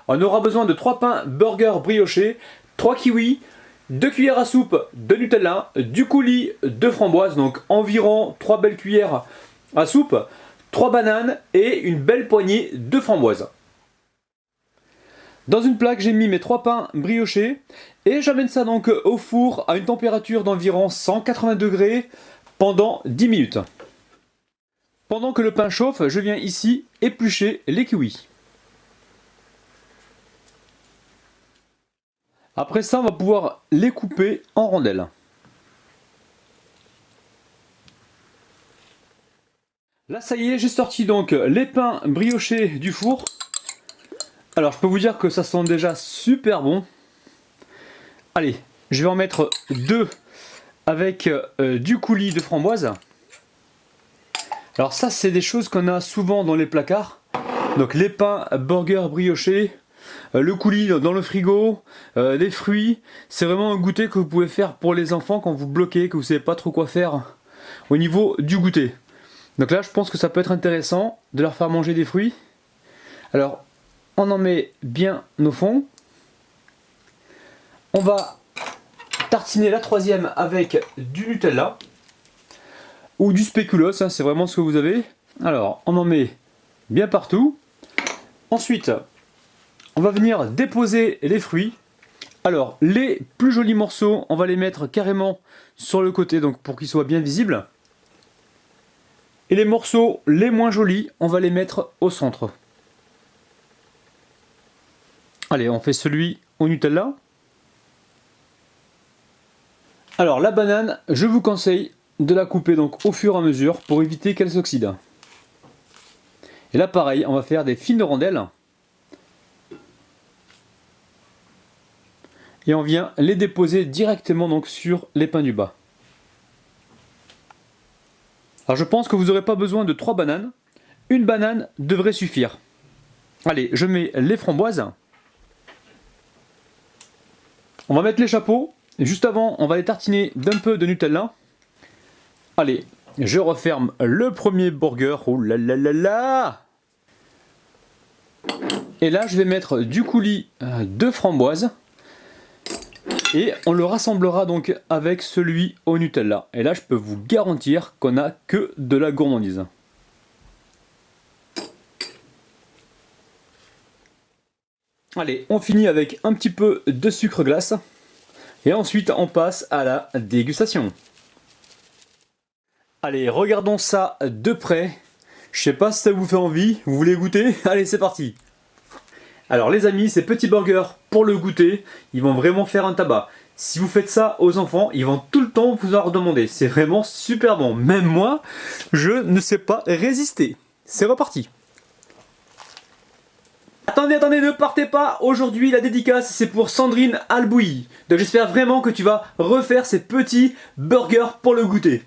On aura besoin de 3 pains burger briochés, 3 kiwis, 2 cuillères à soupe de Nutella, du coulis de framboise, donc environ 3 belles cuillères à soupe, 3 bananes et une belle poignée de framboises. Dans une plaque, j'ai mis mes 3 pains briochés et j'amène ça donc au four à une température d'environ 180 degrés pendant 10 minutes. Pendant que le pain chauffe, je viens ici éplucher les kiwis. Après ça, on va pouvoir les couper en rondelles. Là, ça y est, j'ai sorti donc les pains briochés du four. Alors, je peux vous dire que ça sent déjà super bon. Allez, je vais en mettre 2 avec du coulis de framboise. Alors ça, c'est des choses qu'on a souvent dans les placards. Donc les pains burger briochés, le coulis dans le frigo, des fruits. C'est vraiment un goûter que vous pouvez faire pour les enfants quand vous bloquez, que vous ne savez pas trop quoi faire au niveau du goûter. Donc là, je pense que ça peut être intéressant de leur faire manger des fruits. Alors, on en met bien au fond. On va tartiner la troisième avec du Nutella ou du spéculoos, hein, c'est vraiment ce que vous avez. Alors, on en met bien partout. Ensuite, on va venir déposer les fruits. Alors, les plus jolis morceaux, on va les mettre carrément sur le côté, donc pour qu'ils soient bien visibles. Et les morceaux les moins jolis, on va les mettre au centre. Allez, on fait celui au Nutella. Alors, la banane, je vous conseille de la couper donc au fur et à mesure pour éviter qu'elle s'oxyde. Et là, pareil, on va faire des fines rondelles. Et on vient les déposer directement donc sur les pains du bas. Alors je pense que vous n'aurez pas besoin de 3 bananes. Une banane devrait suffire. Allez, je mets les framboises. On va mettre les chapeaux. Et juste avant, on va les tartiner d'un peu de Nutella. Allez, je referme le premier burger. Oh là là là là! Et là, je vais mettre du coulis de framboise. Et on le rassemblera donc avec celui au Nutella. Et là, je peux vous garantir qu'on n'a que de la gourmandise. Allez, on finit avec un petit peu de sucre glace. Et ensuite, on passe à la dégustation. Allez, regardons ça de près. Je sais pas si ça vous fait envie. Vous voulez goûter? Allez, c'est parti. Alors les amis, ces petits burgers pour le goûter, ils vont vraiment faire un tabac. Si vous faites ça aux enfants, ils vont tout le temps vous en redemander. C'est vraiment super bon. Même moi, je ne sais pas résister. C'est reparti. Attendez, ne partez pas. Aujourd'hui, la dédicace, c'est pour Sandrine Albouy. Donc j'espère vraiment que tu vas refaire ces petits burgers pour le goûter.